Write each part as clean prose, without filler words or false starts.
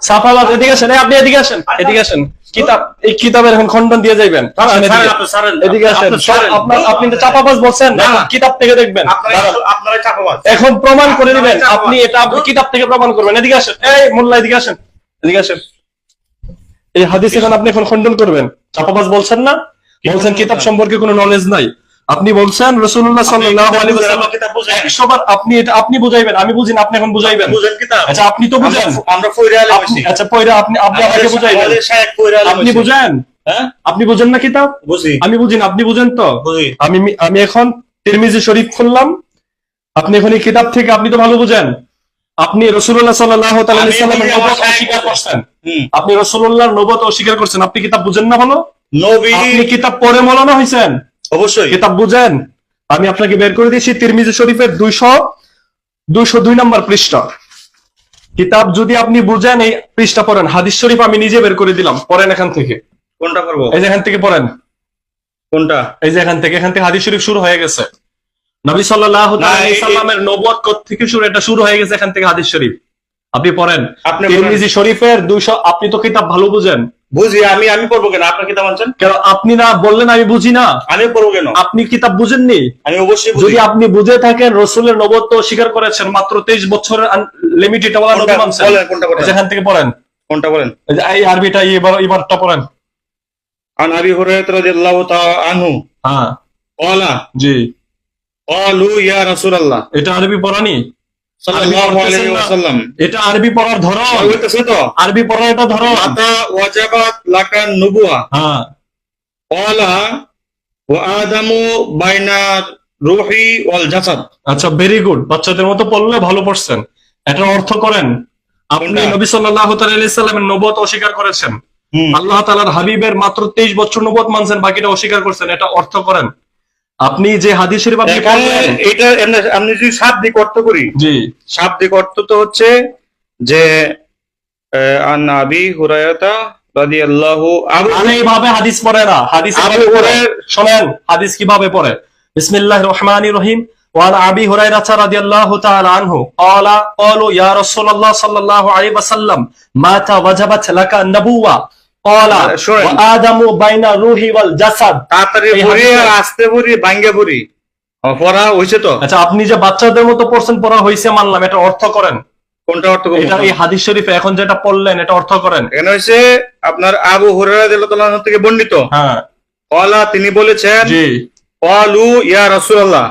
সাফাবাদ এদিকে আসেন, আপনি এদিকে আসেন, এদিকে আসেন। কিতাব, এই কিতাবের এখন খণ্ডন দিয়ে যাইবেন। এদিকে আসেন। আপনি তো চাপাবাজ বলছেন, কিতাব থেকে দেখবেন, এখন প্রমাণ করে দিবেন। আপনি এটা আপনি কিতাব থেকে প্রমাণ করবেন। এদিকে আসেন, এই মোল্লা এদিকে আসেন, এদিকে আসেন। এই হাদিস এখন আপনি এখন খণ্ডন করবেন। চাপাবাজ বলছেন না, বলছেন কিতাব সম্পর্কে কোনো নলেজ নাই। আপনি বলছেন রাসূলুল্লাহ সাল্লাল্লাহু আলাইহি ওয়াসাল্লাম 100 বার আপনি এটা আপনি বুঝাইবেন, আমি বুঝিনা, আপনি এখন বুঝাইবেন। আচ্ছা আপনি তো বুঝেন, আমরা পয়রা আলেম হইছি। আচ্ছা পয়রা আপনি আমাকে বুঝাইবেন। আপনি বুঝেন, হ্যাঁ আপনি বুঝেন না কিতাব? বুঝি। আমি বুঝি না, আপনি বুঝেন তো? বুঝি। আমি এখন তিরমিজি শরীফ খুললাম, আপনি এখন এই কিতাব থেকে আপনি তো ভালো বুঝেন। আপনি রাসূলুল্লাহ সাল্লাল্লাহু আলাইহি ওয়াসাল্লামের নবুয়ত অস্বীকার করছেন। আপনি রাসূলুল্লাহর নবুয়ত অস্বীকার করছেন। আপনি কিতাব বুঝেন না ভালো? নবী আপনি কিতাব পড়ে মৌলানা হইছেন? অবশ্যই কিতাব বুঝেন। আমি আপনাকে বের করে দিয়েছি তিরমিজি শরীফের 202 নম্বর পৃষ্ঠা। কিতাব যদি আপনি বুঝেন এই পৃষ্ঠা পড়েন। হাদিস শরীফ আমি নিজে বের করে দিলাম, পড়েন এখান থেকে। কোনটা করব? এই যে এখান থেকে পড়েন। কোনটা? এই যে এখান থেকে হাদিস শরীফ শুরু হয়ে গেছে। নবী সাল্লাল্লাহু আলাইহি সাল্লামের নবুয়ত কোথা থেকে শুরু, এটা শুরু হয়ে গেছে এখান থেকে হাদিস শরীফ। আপনি পড়েন তিরমিজি শরীফের 200। আপনি তো কিতাব ভালো বুঝেন। বুঝি। আমি পড়বো কেন? আপনার কিতাব আনছেন কেন? আপনি না বললেন আমি বুঝি না? আমি পড়বো কেন? আপনি কিতাব বুঝেননি? আমি অবশ্যই বুঝি। যদি আপনি বুঝে থাকেন রাসূলের নবুয়ত স্বীকার করেছেন, মাত্র 23 বছরের লিমিটেড ওয়ালা নবী মানছেন। বলেন কোনটা পড়েন? এখান থেকে পড়েন। কোনটা বলেন? এই আরবিটা এবারটা পড়েন। আন আবি হুরায়রা রাদিয়াল্লাহু তাআলা আনহু হ্যাঁ ক্বালা জি, ক্বালু ইয়া রাসূলুল্লাহ এটা আরবি পড়ানি সাল্লাল্লাহু আলাইহি ওয়াসাল্লাম। এটা আরবি পড়ার ধরন, বলতেছে তো আরবি পড়ার এটা ধরন। মাতা ওয়াজাবাত লাকান নুবুয়া হ্যাঁ ক্বালা ওয়া আদামু বাইনা রূহি ওয়াল জাসাদ। আচ্ছা ভেরি গুড, বাচ্চাদের মতো পড়লে ভালো পড়ছেন। এটার অর্থ করেন। আপনি নবী সাল্লাল্লাহু আলাইহি সাল্লামের নবুয়ত অস্বীকার করেছেন, আল্লাহ তাআলার হাবিবের মাত্র 23 বছর নবুয়ত মানছেন, বাকিটা অস্বীকার করছেন। এটা অর্থ করেন। আপনি যে হাদিস শরীফ আপনি পড়লেন, এটা আমি যদি শাব্দিক অর্থ করি, জি শাব্দিক অর্থ তো হচ্ছে যে আন আবি হুরায়রা রাদিয়াল্লাহু আরে এইভাবে হাদিস পড়ে না। হাদিস কিভাবে পড়ে শুনেন, হাদিস কিভাবে পড়ে। বিসমিল্লাহির রহমানির রহিম। ওয়ান আবি হুরায়রা রাদিয়াল্লাহু তাআলা আনহু ক্বালা ক্বালু ইয়া রাসূলুল্লাহ সাল্লাল্লাহু আলাইহি ওয়াসাল্লাম মাতা ওয়াজাবাত লাকা নবুওয়া ক্বালা ওয়া আদামু বাইনা রূহি ওয়াল জাসাদ। তাড়াতাড়ি পড়ি আর আস্তে পড়ি, ভাঙ্গে পড়ি। পড়া হইছে তো? আচ্ছা আপনি যে বাচ্চাদের মতো পড়ছেন, পড়া হইছে মানলাম, এটা অর্থ করেন। কোনটা অর্থ করব? এটা এই হাদিস শরীফে এখন যেটা পড়লেন এটা অর্থ করেন। এখানে হইছে আপনার আবু হুরায়রা রাদিয়াল্লাহু তাআলা থেকে বর্ণিত। হ্যাঁ ক্বালা তিনি বলেছেন জি ক্বালু ইয়া রাসূলুল্লাহ,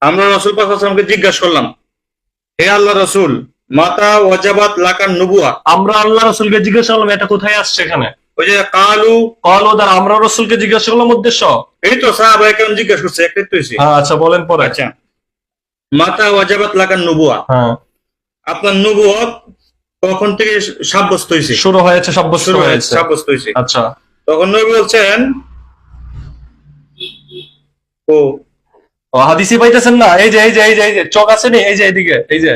আমরা রাসূল পাক সাল্লাল্লাহু আলাইহি ওয়াসাল্লামকে জিজ্ঞাসা করলাম, হে আল্লাহর রাসূল, মাতা ওয়াজাবাত লাকান নুবুয়া। আমরা আল্লাহ রাসূলকে জিজ্ঞাসা করলাম এটা কোথায় আসছে এখানে। ওই যে কালু কল দ্বারা আমরা রাসূলকে জিজ্ঞাসা করলাম উদ্দেশ্য। এই তো সাহাবায়ে কেরাম জিজ্ঞাসা করছে, একটাই তো হইছে। হ্যাঁ আচ্ছা বলেন পরে। আচ্ছা মাতা ওয়াজাবাত লাকান নুবুয়া, হ্যাঁ আপনার নবুয়ত কখন থেকে সাব্যস্ত হয়েছে? শুরু হয়েছে, সাব্যস্ত হয়েছে। সাব্যস্ত হয়েছে। আচ্ছা তখন নবী বলছেন ও হাদিসই পাইতেছেন না? এই যে চোখ আছে নি, এই যে এইদিকে, এই যে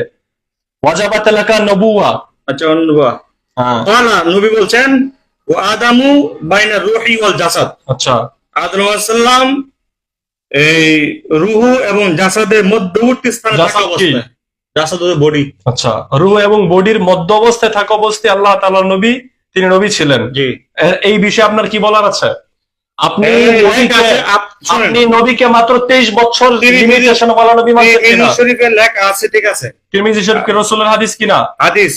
ওয়াজাবাত লাকা নবুওয়া। আচ্ছা নবুয়া। হ্যাঁ না, নবী বলছেন ও আদামু বাইনা রূহি ওয়াল জাসাদ। আচ্ছা আদম আলাইহিস সালাম এই রূহ এবং জাসাদের মধ্যবর্তী স্থানে থাকা অবস্থায়, জাসাদ হচ্ছে বডি। আচ্ছা রূহ এবং বডির মধ্য অবস্থায় থাকা অবস্থায় আল্লাহ তাআলার নবী, তিনি নবী ছিলেন। জি এই বিষয়ে আপনার কি বলার আছে? আপনি নবীকে মাত্র 23 বছর লিমিটেশন ওয়ালা নবী মানছেন কিনা? শরীফে লেখা আছে, ঠিক আছে। তিরমিজি শরীফ কি রাসূলের হাদিস কিনা? হাদিস,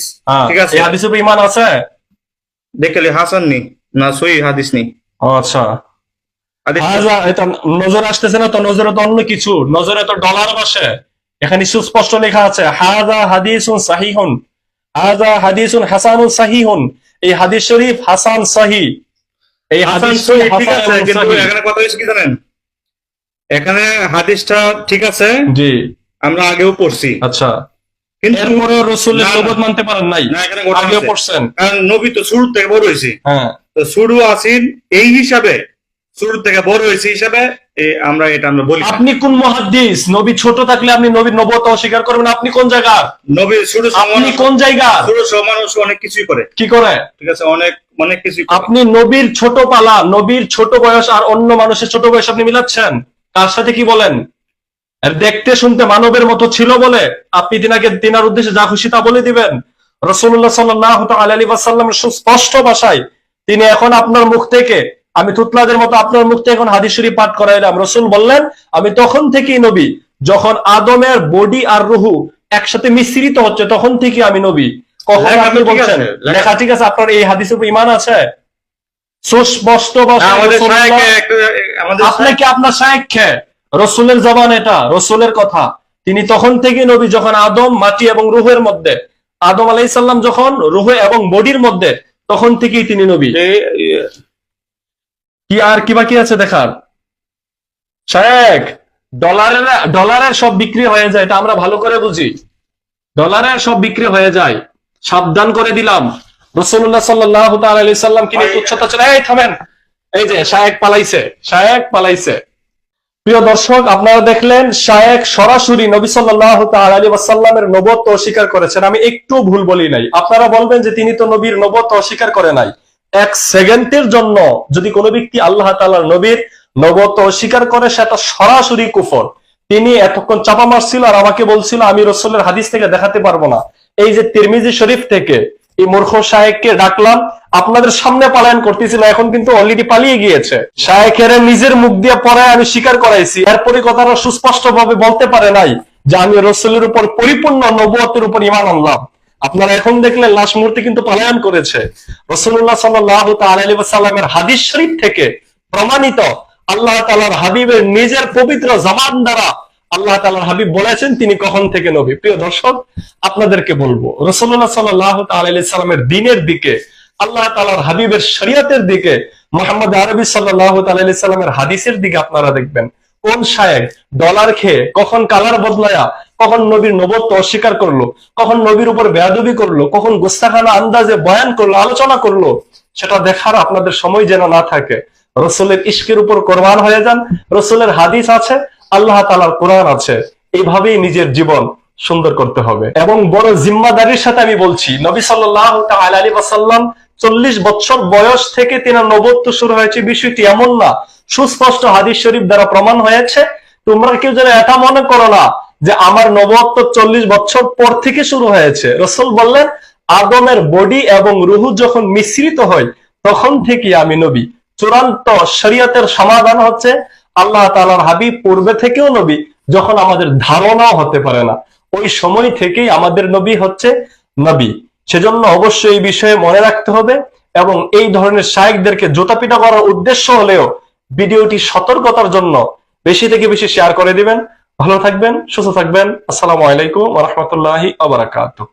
ঠিক আছে। এই হাদিসে ঈমান আছে? দেখলে হাসান নি না সহিহ হাদিস নি। আচ্ছা হাদিস এটা নজর আসতেছে না তো? নজরে তো অন্য কিছু, নজরে তো ডলার বসে। এখানে সুস্পষ্ট লেখা আছে হাযা হাদিসুন সাহিহুন, হাযা হাদিসুন হাসানুন সাহিহুন। এই হাদিস শরীফ হাসান সহিহ। এই হাদিস শরীফ ঠিক আছে, কিন্তু এখানে কথা হচ্ছে কি জানেন, এখানে হাদিসটা ঠিক আছে, জি আমরা আগেও পড়ছি। আচ্ছা কিন্তু এরপরে রাসূলের নবুয়ত মানতে পারেন নাই? না, এখানে ঘটনা আগেও আছে। পড়ছেন। কারণ নবী তো শুরু থেকে বড় হয়েছে। হ্যাঁ তো শুরু আসিন এই হিসাবে, শুরু থেকে বড় হয়েছে হিসাবে আমরা বলি। আপনি কোন মুহাদ্দিস? নবী ছোট থাকলে আপনি নবীর নবুয়ত অস্বীকার করবেন? আপনি কোন জায়গা? নবী শুরু আপনি কোন জায়গা? শুরু মানুষ অনেক কিছুই করে। কি করে? ঠিক আছে, অনেক অনেক কিছুই। আপনি নবীর ছোট পালা, নবীর ছোট বয়স আর অন্য মানুষের ছোট বয়স আপনি মিলাচ্ছেন। কার সাথে কি বলেন? আর দেখতে শুনতে মানবের মতো ছিল বলে আপনি তিনার উদ্দেশ্যে যা খুশি তা বলে দিবেন? রাসূলুল্লাহ সাল্লাল্লাহু আলাইহি ওয়াসাল্লামের সুস্পষ্ট ভাষায় তিনি এখন আপনার মুখ থেকে, আমি তুতলাদের মতো আপনার মুখ থেকে এখন হাদিস শরীফ পাঠ করাইলাম। রাসূল বললেন আমি তখন থেকেই নবী, যখন আদমের বডি আর রুহু একসাথে মিশ্রিত হচ্ছে তখন থেকে আমি নবী। কখন আপনি বলছেন লেখা ঠিক আছে? আপনার এই হাদিসের উপর ঈমান আছে? সুস্পষ্ট ভাষায় আপনি কি আপনার শায়েখ কে? রাসূলের জবান, এটা রাসূলের কথা। তিনি তখন থেকে নবী যখন আদম মাটি এবং রুহের মধ্যে, আদম আলাইহিস সালাম যখন রুহ এবং বডির মধ্যে, তখন থেকেই তিনি নবী। কি আর কি বাকি আছে দেখার? শায়েখ, ডলারের সব বিক্রি হয়ে যায়, এটা আমরা ভালো করে বুঝি। ডলারের সব বিক্রি হয়ে যায়, সাবধান করে দিলাম। রাসূলুল্লাহ সাল্লাল্লাহু তাআলা আলাইহি সাল্লাম কি তুচ্ছতা চলে? এই থামেন, এই যে শায়েখ পালাইছে, শায়েখ পালাইছে। প্রিয় দর্শক, আপনারা দেখলেন শায়েখ সরাসরি নবী সাল্লাল্লাহু তাআলা আলাইহি ওয়াসাল্লামের নবুয়ত অস্বীকার করেছেন। আমি একটু ভুল বলি নাই। আপনারা বলবেন যে তিনি তো নবীর নবুয়ত অস্বীকার করে নাই। এক সেকেন্ডের জন্য যদি কোনো ব্যক্তি আল্লাহ তাআলার নবীর নবুয়ত অস্বীকার করে, সেটা সরাসরি কুফর। তিনি এতক্ষণ চাপা মারছিল আর আমাকে বলছিল আমি রাসূলের হাদিস থেকে দেখাতে পারবো না। এই যে তিরমিজি শরীফ থেকে এই মূর্খ শায়েখকে ডাকলাম, আপনাদের সামনে পালায়ন করতেছিল, এখন কিন্তু অলরেডি পালিয়ে গিয়েছে। শায়েখের নিজের মুখ দিয়ে পড়ায় আমি স্বীকার করাইছি, এরপরে কথাটা সুস্পষ্ট ভাবে বলতে পারে নাই যে আমি রাসূলের উপর পরিপূর্ণ নবুয়তের উপর ঈমান আনলাম। আপনারা এখন দেখলেন লাশ মুহূর্তে কিন্তু পালায়ন করেছে। রাসূলুল্লাহ সাল্লাল্লাহু তাআলা আলাইহি ওয়াসাল্লামের হাদিস শরীফ থেকে প্রমাণিত, আল্লাহ তাআলার হাবিবের নিজের পবিত্র জবান দ্বারা আল্লাহ তাআলার হাবিব বলেছেন তিনি কখন থেকে নবী। প্রিয় দর্শক, আপনাদেরকে বলবো রাসূলুল্লাহ সাল্লাল্লাহু তাআলা আলাইহি সাল্লামের দ্বীনের দিকে, আল্লাহ তাআলার হাবিবের শরীয়তের দিকে, মুহাম্মদ আরবি সাল্লাল্লাহু তাআলা আলাইহি সাল্লামের হাদিসের দিকে আপনারা দেখবেন কোন শায়েখ ডলার খেয়ে কখন কালার বদলায়া, কখন নবীর নবুয়ত অস্বীকার করলো, কখন নবীর উপর বেয়াদবি করলো, কখন গোস্তাখানা আন্দাজে বয়ান করলো, আলোচনা করলো, সেটা দেখার আপনাদের সময় যেন না থাকে। রাসূলের ইশকের উপর কোরবান হয়ে যান। রাসূলের হাদিস আছে, আল্লাহ তাআলার কোরআন আছে, এইভাবেই নিজের জীবন সুন্দর করতে হবে। এবং বড় জিম্মাদারির সাথে আমি বলছি, নবী সাল্লাল্লাহু তাআলা আলাইহি ওয়াসাল্লাম 40 বছর বয়স থেকে তিনার নবুয়ত শুরু হয়েছে, বিষয়টি এমন না, সুস্পষ্ট হাদিস শরীফ দ্বারা প্রমাণ হয়েছে। তোমরা কেউ যেন এটা মনে করো না যে আমার নবুয়ত 40 বছর পর থেকে শুরু হয়েছে। রাসূল বললেন আদমের বডি এবং রূহ যখন মিশ্রিত হয় তখন থেকে আমি নবী। চূড়ান্ত শরীয়তের সমাধান হচ্ছে আল্লাহ তাআলার হাবিব পূর্বে থেকেও নবী, যখন আমাদের ধারণাও হতে পারে না, ওই সময় থেকেই আমাদের নবী হচ্ছে নবী। সেজন্য অবশ্যই এই বিষয়ে মনে রাখতে হবে। এবং এই ধরনের শায়েখদেরকে জুতাপিটা করার উদ্দেশ্য হলেও ভিডিওটি সতর্কতার জন্য বেশি থেকে বেশি শেয়ার করে দিবেন। ভালো থাকবেন, সুস্থ থাকবেন। আসসালামু আলাইকুম ওয়া রাহমাতুল্লাহি ওয়া বারাকাতুহু।